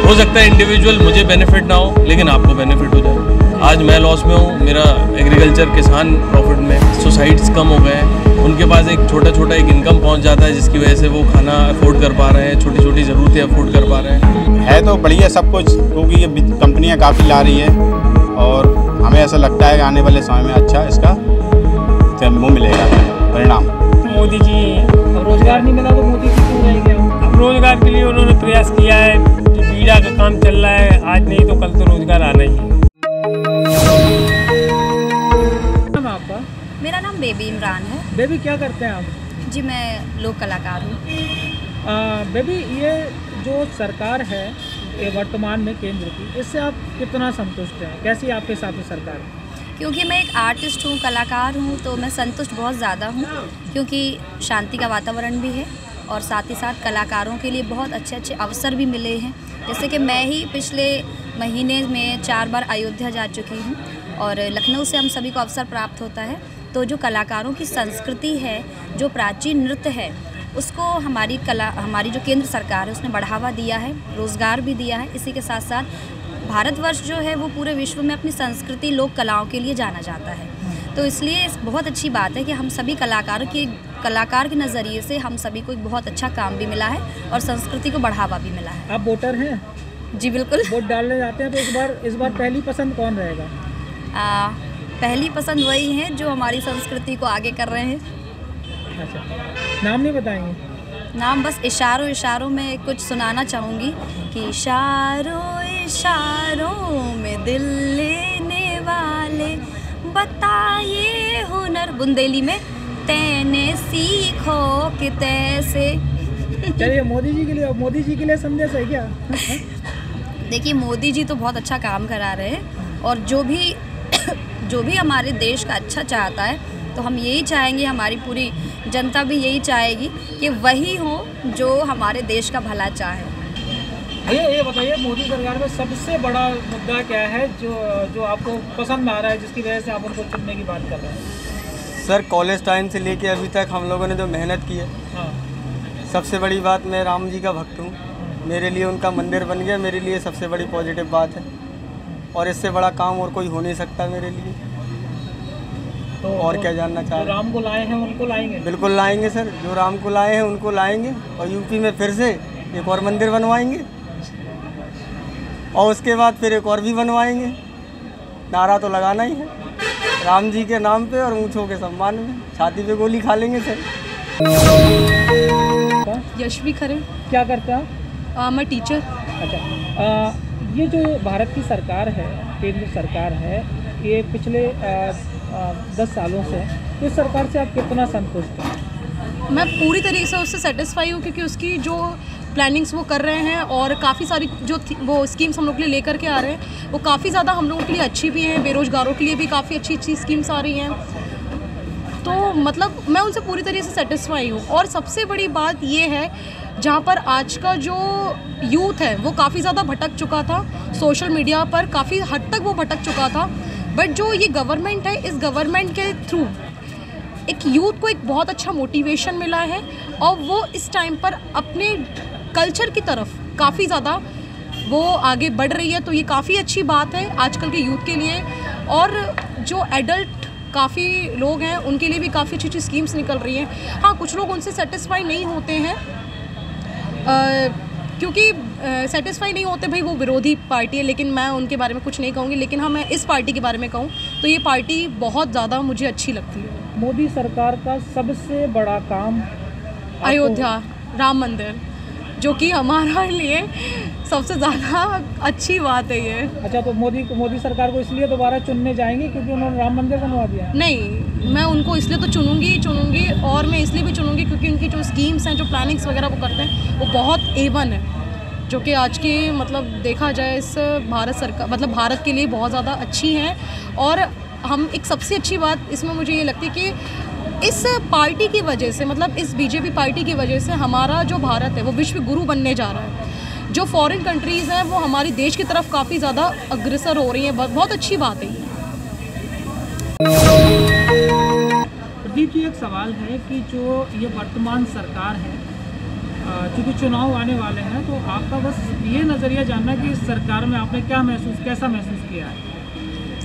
हो सकता है इंडिविजुअल मुझे बेनिफिट ना हो, लेकिन आपको बेनिफिट हो जाए। आज मैं लॉस में हूँ, मेरा एग्रीकल्चर किसान प्रॉफिट में, सोसाइटीज़ कम हो गए हैं, उनके पास एक छोटा एक इनकम पहुँच जाता है, जिसकी वजह से वो खाना अफोर्ड कर पा रहे हैं, छोटी छोटी ज़रूरतें अफोर्ड कर पा रहे हैं। है तो बढ़िया सब कुछ, क्योंकि ये कंपनियाँ काफ़ी ला रही है और हमें ऐसा लगता है कि आने वाले समय में अच्छा इसका वो मिलेगा परिणाम। मोदी जी रोजगार नहीं मिला तो मोदी जी क्यों रहेंगे? अब रोजगार के लिए उन्होंने प्रयास किया है, जो बीड़ा का काम चल रहा है, आज नहीं तो कल तो रोजगार आना ही है। नाम आपका? मेरा नाम बेबी इमरान है। बेबी क्या करते हैं आप? जी मैं लोक कलाकार हूँ। बेबी ये जो सरकार है ये वर्तमान में केंद्र की, इससे आप कितना संतुष्ट हैं? कैसी आपके साथ में सरकार है? क्योंकि मैं एक आर्टिस्ट हूँ, कलाकार हूँ, तो मैं संतुष्ट बहुत ज़्यादा हूँ, क्योंकि शांति का वातावरण भी है और साथ ही साथ कलाकारों के लिए बहुत अच्छे अवसर भी मिले हैं। जैसे कि मैं ही पिछले महीने में 4 बार अयोध्या जा चुकी हूँ और लखनऊ से हम सभी को अवसर प्राप्त होता है। तो जो कलाकारों की संस्कृति है, जो प्राचीन नृत्य है, उसको हमारी जो केंद्र सरकार है उसने बढ़ावा दिया है, रोज़गार भी दिया है। इसी के साथ साथ भारतवर्ष जो है वो पूरे विश्व में अपनी संस्कृति लोक कलाओं के लिए जाना जाता है। तो इसलिए बहुत अच्छी बात है कि हम सभी कलाकार के नज़रिए से हम सभी को एक बहुत अच्छा काम भी मिला है और संस्कृति को बढ़ावा भी मिला है। आप वोटर हैं? जी बिल्कुल। वोट डालने जाते हैं तो इस बार पहली पसंद कौन रहेगा? पहली पसंद वही है जो हमारी संस्कृति को आगे कर रहे हैं। अच्छा, नाम नहीं बताएंगे? नाम बस इशारों में कुछ सुनाना चाहूँगी कि इशारों में दिल लेने वाले बताइए हुनर बुंदेली में तैने सीखो कि तैसे। चलिए मोदी जी के लिए संदेश है क्या? देखिए मोदी जी तो बहुत अच्छा काम करा रहे हैं और जो भी हमारे देश का अच्छा चाहता है, तो हम यही चाहेंगे, हमारी पूरी जनता भी यही चाहेगी कि वही हो जो हमारे देश का भला चाहे। ये बताइए मोदी सरकार में सबसे बड़ा मुद्दा क्या है जो आपको पसंद आ रहा है, जिसकी वजह से आप उनको चुनने की बात कर रहे हैं? सर कॉलेज टाइम से लेके अभी तक हम लोगों ने जो मेहनत की है, हाँ। सबसे बड़ी बात, मैं राम जी का भक्त हूँ, मेरे लिए उनका मंदिर बन गया, मेरे लिए सबसे बड़ी पॉजिटिव बात है और इससे बड़ा काम और कोई हो नहीं सकता मेरे लिए। तो और क्या जानना चाह रहे हैं? राम को लाए हैं उनको लाएंगे? बिल्कुल लाएंगे सर, जो राम को लाए हैं उनको लाएंगे और यूपी में फिर से एक और मंदिर बनवाएंगे और उसके बाद फिर एक और भी बनवाएंगे। नारा तो लगाना ही है राम जी के नाम पे और ऊँचों के सम्मान में, छाती पे गोली खा लेंगे सर। यशवी खरे। क्या करते हैं आप? मैं टीचर। अच्छा, ये जो भारत की सरकार है, केंद्र सरकार है, ये पिछले 10 सालों से, इस सरकार से आप कितना संतुष्ट हैं? मैं पूरी तरीके से उससे सेटिस्फाई हूँ, क्योंकि उसकी जो प्लानिंग्स वो कर रहे हैं और काफ़ी सारी जो वो स्कीम्स हम लोग के लिए लेकर के आ रहे हैं, वो काफ़ी ज़्यादा हम लोगों के लिए अच्छी भी हैं, बेरोज़गारों के लिए भी काफ़ी अच्छी स्कीम्स आ रही हैं। तो मतलब मैं उनसे पूरी तरीके से सेटिस्फाई हूँ। और सबसे बड़ी बात ये है, जहाँ पर आज का जो यूथ है वो काफ़ी ज़्यादा भटक चुका था, सोशल मीडिया पर काफ़ी हद तक वो भटक चुका था, बट जो ये गवर्नमेंट है, इस गवर्नमेंट के थ्रू एक यूथ को एक बहुत अच्छा मोटिवेशन मिला है और वो इस टाइम पर अपने कल्चर की तरफ काफ़ी ज़्यादा वो आगे बढ़ रही है। तो ये काफ़ी अच्छी बात है आजकल के यूथ के लिए। और जो एडल्ट काफ़ी लोग हैं उनके लिए भी काफ़ी अच्छी स्कीम्स निकल रही हैं। हाँ, कुछ लोग उनसे सेटिस्फाई नहीं होते हैं, क्योंकि सेटिस्फाई नहीं होते, भाई वो विरोधी पार्टी है, लेकिन मैं उनके बारे में कुछ नहीं कहूँगी। लेकिन हाँ, मैं इस पार्टी के बारे में कहूँ तो ये पार्टी बहुत ज़्यादा मुझे अच्छी लगती है। मोदी सरकार का सबसे बड़ा काम अयोध्या राम मंदिर, जो कि हमारा लिए सबसे ज़्यादा अच्छी बात है ये। अच्छा, तो मोदी सरकार को इसलिए दोबारा चुनने जाएंगे क्योंकि उन्होंने राम मंदिर बनवा दिया? नहीं, मैं उनको इसलिए तो चुनूंगी और मैं इसलिए भी चुनूंगी क्योंकि उनकी जो स्कीम्स हैं, जो प्लानिंग्स वगैरह वो करते हैं, वो बहुत A1 है, जो कि आज के मतलब देखा जाए इस भारत सरकार मतलब भारत के लिए बहुत ज़्यादा अच्छी हैं। और हम एक सबसे अच्छी बात इसमें मुझे ये लगती है कि इस पार्टी की वजह से, मतलब इस बीजेपी पार्टी की वजह से हमारा जो भारत है वो विश्व गुरु बनने जा रहा है। जो फॉरेन कंट्रीज़ हैं वो हमारे देश की तरफ काफ़ी ज़्यादा अग्रसर हो रही हैं। बहुत अच्छी बात है ये। प्रदीप जी, एक सवाल है कि जो ये वर्तमान सरकार है, चूँकि चुनाव आने वाले हैं तो आपका बस ये नज़रिया जानना कि इस सरकार में आपने कैसा महसूस किया है?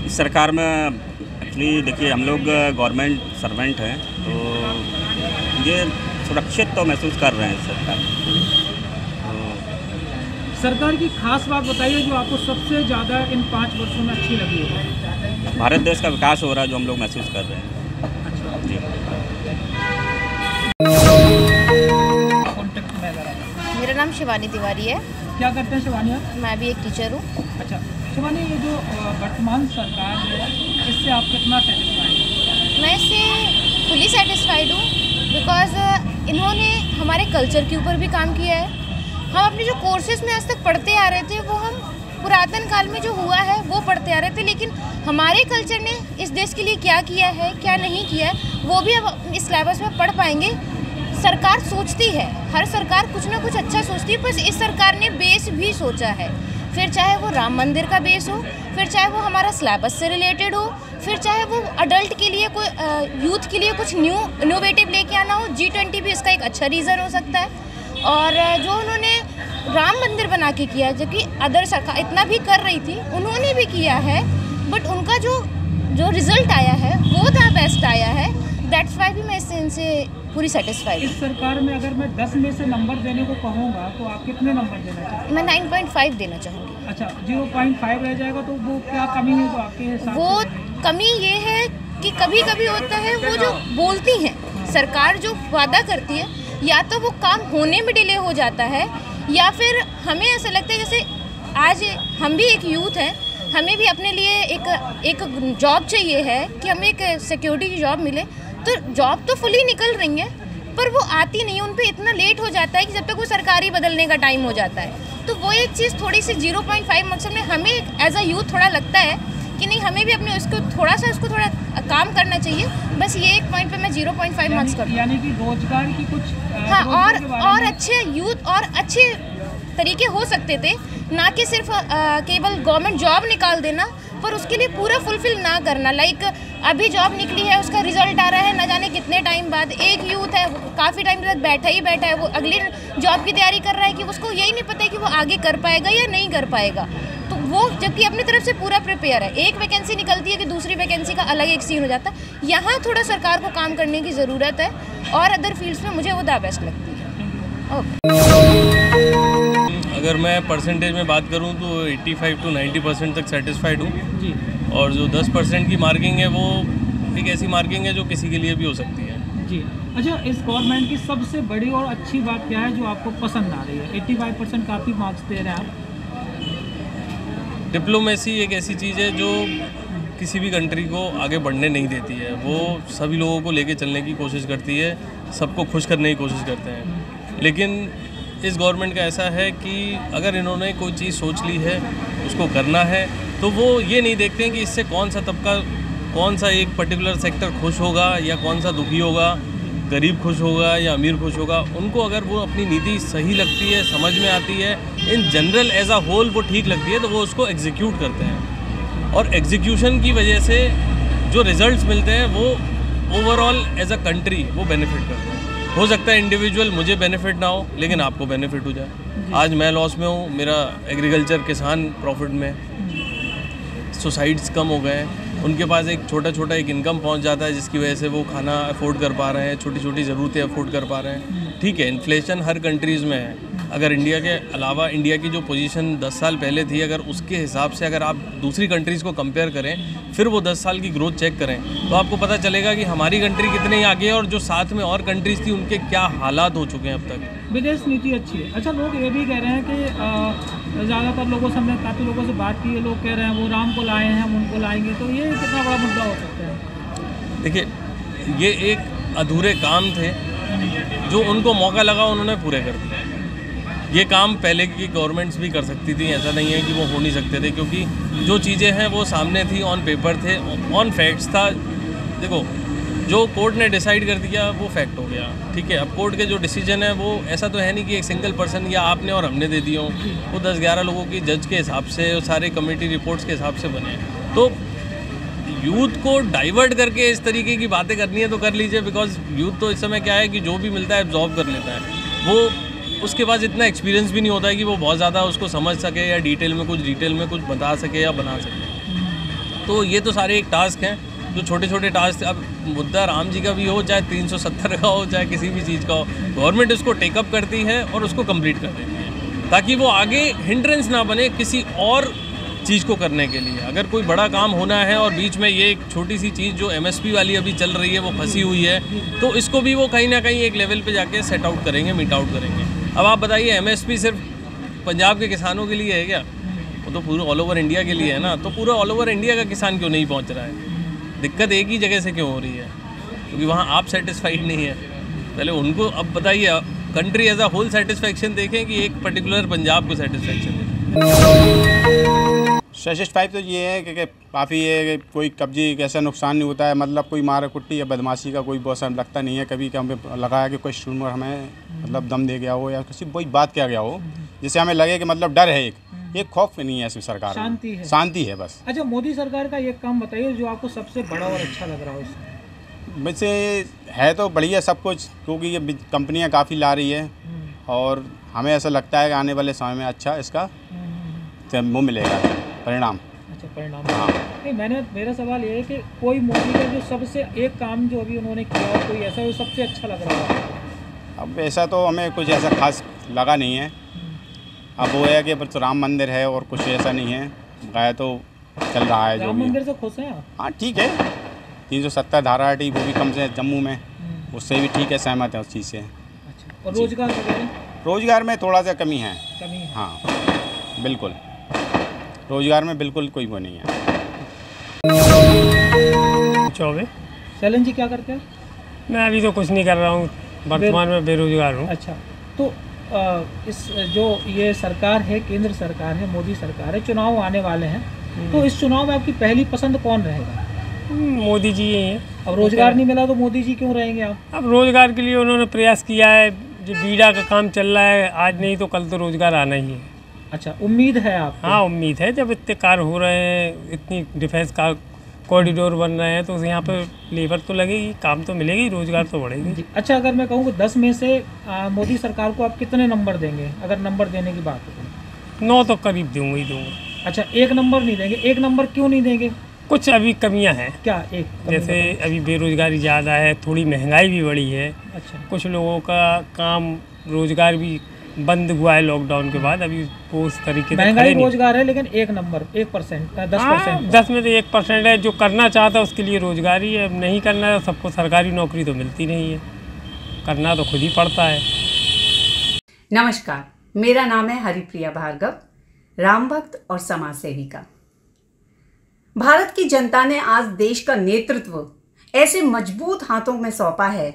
इस सरकार में एक्चुअली देखिए हम लोग गवर्नमेंट सर्वेंट हैं तो ये सुरक्षित तो महसूस कर रहे हैं इस सरकार सरकार की खास बात बताइए जो आपको सबसे ज़्यादा इन 5 वर्षों में अच्छी लगी है। भारत देश का विकास हो रहा है जो हम लोग महसूस कर रहे हैं। अच्छा जी कॉन्टेक्ट में अगर आप मेरा नाम शिवानी तिवारी है। क्या करते हैं शिवानी आप? मैं भी एक टीचर हूँ। अच्छा शिवानी, ये जो वर्तमान सरकार है इससे आप कितना सेटिस्फाइड हैं? मैं इससे फुली सेटिस्फाइड हूँ बिकॉज इन्होंने हमारे कल्चर के ऊपर भी काम किया है। हम अपने जो कोर्सेज में आज तक पढ़ते आ रहे थे वो हम पुरातन काल में जो हुआ है वो पढ़ते आ रहे थे, लेकिन हमारे कल्चर ने इस देश के लिए क्या किया है क्या नहीं किया है वो भी अब इस सिलेबस में पढ़ पाएंगे। सरकार सोचती है, हर सरकार कुछ ना कुछ अच्छा सोचती है, बस इस सरकार ने बेस भी सोचा है। फिर चाहे वो राम मंदिर का बेस हो, फिर चाहे वो हमारा सिलेबस से रिलेटेड हो, फिर चाहे वो अडल्ट के लिए कोई यूथ के लिए कुछ न्यू इनोवेटिव लेके आना हो। G20 भी इसका एक अच्छा रीज़न हो सकता है। और जो उन्होंने राम मंदिर बना के किया, जबकि अदर सरकार इतना भी कर रही थी, उन्होंने भी किया है, बट उनका जो रिजल्ट आया है वो द बेस्ट आया है। दैट्स वाई भी मैं इनसे पूरी सेटिस्फाइड। इस सरकार में अगर मैं 10 में से नंबर देने को कहूँगा तो आप कितने नंबर देना चाहेंगे? मैं 9.5 देना चाहूँगी। अच्छा 0.5 रह जाएगा तो वो क्या कमी है जो आपके हिसाब वो से? कमी ये है कि कभी कभी होता है वो जो बोलती हैं सरकार, जो वादा करती है, या तो वो काम होने में डिले हो जाता है या फिर हमें ऐसा लगता है जैसे आज हम भी एक यूथ हैं, हमें भी अपने लिए एक जॉब चाहिए है कि हमें एक सिक्योरिटी की जॉब मिले। तो जॉब तो फुली निकल रही है पर वो आती नहीं है, उन पे इतना लेट हो जाता है कि जब तक वो सरकारी बदलने का टाइम हो जाता है। तो वो एक चीज़ थोड़ी सी 0.5 मकसद में हमें एज अ यूथ थोड़ा लगता है कि नहीं, हमें भी अपने उसको थोड़ा काम करना चाहिए। बस ये एक पॉइंट पे मैं 0.5 मार्क्स करूँ। यानी कि रोजगार की कुछ हाँ, और अच्छे यूथ और अच्छे तरीके हो सकते थे, ना कि सिर्फ केवल गवर्नमेंट जॉब निकाल देना पर उसके लिए पूरा फुलफिल ना करना। लाइक अभी जॉब निकली है, उसका रिजल्ट आ रहा है न जाने कितने टाइम बाद, एक यूथ है काफ़ी टाइम तक बैठा है, वो अगली जॉब की तैयारी कर रहा है कि उसको यही नहीं पता है कि वो आगे कर पाएगा या नहीं कर पाएगा। तो वो जबकि अपनी तरफ से पूरा प्रिपेयर है, एक वैकेंसी निकलती है कि दूसरी वैकेंसी का अलग एक सीन हो जाता है। यहाँ थोड़ा सरकार को काम करने की ज़रूरत है और अदर फील्ड्स में मुझे वो द बेस्ट लगती है। अगर मैं परसेंटेज में बात करूं तो 85 to 90% तक सेटिस्फाइड हूं जी। और जो 10% की मार्किंग है वो एक ऐसी मार्किंग है जो किसी के लिए भी हो सकती है जी। अच्छा, इस गवर्नमेंट की सबसे बड़ी और अच्छी बात क्या है जो आपको पसंद आ रही है? 85% काफ़ी मार्क्स दे रहे हैं आप। डिप्लोमेसी एक ऐसी चीज़ है जो किसी भी कंट्री को आगे बढ़ने नहीं देती है। वो सभी लोगों को लेके चलने की कोशिश करती है, सबको खुश करने की कोशिश करते हैं। लेकिन इस गवर्नमेंट का ऐसा है कि अगर इन्होंने कोई चीज़ सोच ली है, उसको करना है, तो वो ये नहीं देखते हैं कि इससे कौन सा तबका, कौन सा एक पर्टिकुलर सेक्टर खुश होगा या कौन सा दुखी होगा, गरीब खुश होगा या अमीर खुश होगा। उनको अगर वो अपनी नीति सही लगती है, समझ में आती है, in general as a whole वो ठीक लगती है, तो वो उसको एग्जीक्यूट करते हैं। और एग्जीक्यूशन की वजह से जो रिजल्ट्स मिलते हैं वो ओवरऑल एज अ कंट्री वो बेनिफिट करते हैं। हो सकता है इंडिविजुअल मुझे बेनिफिट ना हो, लेकिन आपको बेनिफिट हो जाए। आज मैं लॉस में हूँ, मेरा एग्रीकल्चर किसान प्रॉफिट में, सुसाइड्स कम हो गए हैं, उनके पास एक छोटा एक इनकम पहुंच जाता है जिसकी वजह से वो खाना अफोर्ड कर पा रहे हैं, छोटी छोटी ज़रूरतें अफोर्ड कर पा रहे हैं। ठीक है, इन्फ्लेशन हर कंट्रीज़ में है। अगर इंडिया के अलावा इंडिया की जो पोजीशन 10 साल पहले थी, अगर उसके हिसाब से अगर आप दूसरी कंट्रीज़ को कंपेयर करें, फिर वो 10 साल की ग्रोथ चेक करें, तो आपको पता चलेगा कि हमारी कंट्री कितने आगे है और जो साथ में और कंट्रीज़ थी उनके क्या हालात हो चुके हैं अब तक। विदेश नीति अच्छी है। अच्छा, लोग ये भी कह रहे हैं कि ज़्यादातर लोगों से, हमने काफ़ी लोगों से बात की है, लोग कह रहे हैं वो राम को लाए हैं, हम उनको लाएंगे, तो ये कितना बड़ा मुद्दा हो सकता है? देखिए, ये एक अधूरे काम थे जो उनको मौका लगा उन्होंने पूरे कर दिए। ये काम पहले की गवर्नमेंट्स भी कर सकती थी, ऐसा नहीं है कि वो हो नहीं सकते थे, क्योंकि जो चीज़ें हैं वो सामने थी, ऑन पेपर थे, ऑन फैक्ट्स था। देखो, जो कोर्ट ने डिसाइड कर दिया वो फैक्ट हो गया। ठीक है, अब कोर्ट के जो डिसीजन है वो ऐसा तो है नहीं कि एक सिंगल पर्सन या आपने और हमने दे दिए हों, वो 10-11 लोगों की जज के हिसाब से, सारे कमेटी रिपोर्ट्स के हिसाब से बने। तो यूथ को डाइवर्ट करके इस तरीके की बातें करनी है तो कर लीजिए, बिकॉज यूथ तो इस समय क्या है कि जो भी मिलता है एब्जॉर्ब कर लेता है। वो उसके पास इतना एक्सपीरियंस भी नहीं होता है कि वो बहुत ज़्यादा उसको समझ सके या डिटेल में कुछ बता सके या बना सके। तो ये तो सारे एक टास्क हैं, जो छोटे छोटे टास्क। अब मुद्दा राम जी का भी हो, चाहे 370 का हो, चाहे किसी भी चीज़ का हो, गवर्नमेंट उसको टेकअप करती है और उसको कंप्लीट कर देती है, ताकि वो आगे हिंड्रेंस ना बने किसी और चीज़ को करने के लिए। अगर कोई बड़ा काम होना है और बीच में ये एक छोटी सी चीज़ जो MSP वाली अभी चल रही है वो फंसी हुई है, तो इसको भी वो कहीं ना कहीं एक लेवल पे जाके सेट आउट करेंगे, मीट आउट करेंगे। अब आप बताइए, MSP सिर्फ पंजाब के किसानों के लिए है क्या? वो तो पूरे ऑल ओवर इंडिया के लिए है ना। तो पूरा ऑल ओवर इंडिया का किसान क्यों नहीं पहुँच रहा है? दिक्कत एक ही जगह से क्यों हो रही है? क्योंकि वहाँ आप सेटिस्फाइड नहीं है। पहले उनको अब बताइए, country as a whole satisfaction देखें कि एक पर्टिकुलर पंजाब को सेटिस्फेक्शन देखें। सेटिस्फाइड तो ये है कि काफ़ी है कि कोई कब्जी कैसा नुकसान नहीं होता है, मतलब कोई मारा कुट्टी या बदमाशी का कोई बहुत लगता नहीं है। कभी हमें लगा है कि कोई स्टूडेंट हमें मतलब दम दे गया हो या किसी कोई बात किया गया हो जिससे हमें लगे कि मतलब डर है, एक खौफ नहीं है ऐसी सरकार, शांति है बस। अच्छा, मोदी सरकार का एक काम बताइए जो आपको सबसे बड़ा और अच्छा लग रहा हो इसमें। वैसे है तो बढ़िया सब कुछ, क्योंकि ये कंपनियां काफ़ी ला रही है और हमें ऐसा लगता है कि आने वाले समय में अच्छा इसका वो मिलेगा परिणाम। अच्छा, परिणाम। हाँ, नहीं, मेरा सवाल ये है कि कोई मोदी का जो सबसे एक काम जो अभी उन्होंने किया हो, कोई ऐसा जो सबसे अच्छा लग रहा है? अब ऐसा तो हमें कुछ ऐसा खास लगा नहीं है। अब वो है कि बस राम मंदिर है और कुछ ऐसा नहीं है, गाय तो चल रहा है। राम मंदिर से खुश हैं आप? हाँ ठीक है, 370 धारा हटी वो भी कम से जम्मू में, उससे भी ठीक है, सहमत है उस चीज़ से। अच्छा, और रोजगार वगैरह? रोजगार में थोड़ा सा कमी है। कमी है? हाँ बिल्कुल, रोजगार में बिल्कुल कोई वो नहीं है। चौबे शैलन जी क्या करते हैं? मैं अभी तो कुछ नहीं कर रहा हूँ, वर्तमान में बेरोजगार हूँ। अच्छा, तो इस जो ये सरकार है, केंद्र सरकार है, मोदी सरकार है, चुनाव आने वाले हैं, तो इस चुनाव में आपकी पहली पसंद कौन रहेगा? मोदी जी ही हैं। अब रोजगार नहीं मिला तो मोदी जी क्यों रहेंगे आप? अब रोजगार के लिए उन्होंने प्रयास किया है, जो बीड़ा का काम चल रहा है, आज नहीं तो कल तो रोजगार आना ही है। अच्छा, उम्मीद है आपको? हाँ उम्मीद है, जब इतने कार्य हो रहे हैं, इतनी डिफेंस का कॉरिडोर बन रहे हैं, तो यहाँ पर लेबर तो लगेगी, काम तो मिलेगी, रोजगार तो बढ़ेगी। अच्छा, अगर मैं कहूँ कि 10 में से मोदी सरकार को आप कितने नंबर देंगे, अगर नंबर देने की बात हो? 9 तो करीब दूंगा ही दूंगा। अच्छा, 1 नंबर नहीं देंगे? 1 नंबर क्यों नहीं देंगे? कुछ अभी कमियां हैं। क्या? एक जैसे अभी बेरोजगारी ज़्यादा है, थोड़ी महंगाई भी बढ़ी है। अच्छा, कुछ लोगों का काम रोजगार भी बंद हुआ है लॉकडाउन के बाद, अभी वो उस तरीके से महंगाई रोजगार है, लेकिन 1 नंबर 1%, 10%। 10 में तो 1% है। जो करना चाहता है उसके लिए रोजगार ही है, नहीं करना है सबको सरकारी नौकरी तो मिलती नहीं है, करना तो खुद ही पड़ता है। नमस्कार, मेरा नाम है हरिप्रिया भार्गव, राम भक्त और समाज सेविका। भारत की जनता ने आज देश का नेतृत्व ऐसे मजबूत हाथों में सौंपा है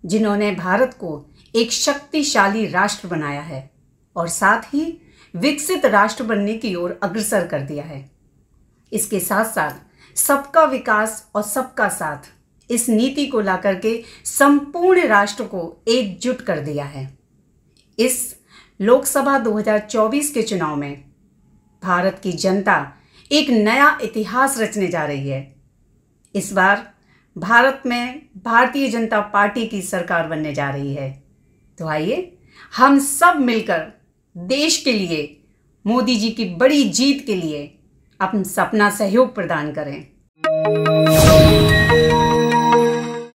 जिन्होंने भारत को एक शक्तिशाली राष्ट्र बनाया है और साथ ही विकसित राष्ट्र बनने की ओर अग्रसर कर दिया है। इसके साथ साथ सबका विकास और सबका साथ, इस नीति को लाकर के संपूर्ण राष्ट्र को एकजुट कर दिया है। इस लोकसभा 2024 के चुनाव में भारत की जनता एक नया इतिहास रचने जा रही है। इस बार भारत में भारतीय जनता पार्टी की सरकार बनने जा रही है। तो आइए हम सब मिलकर देश के लिए, मोदी जी की बड़ी जीत के लिए अपना सपना सहयोग प्रदान करें।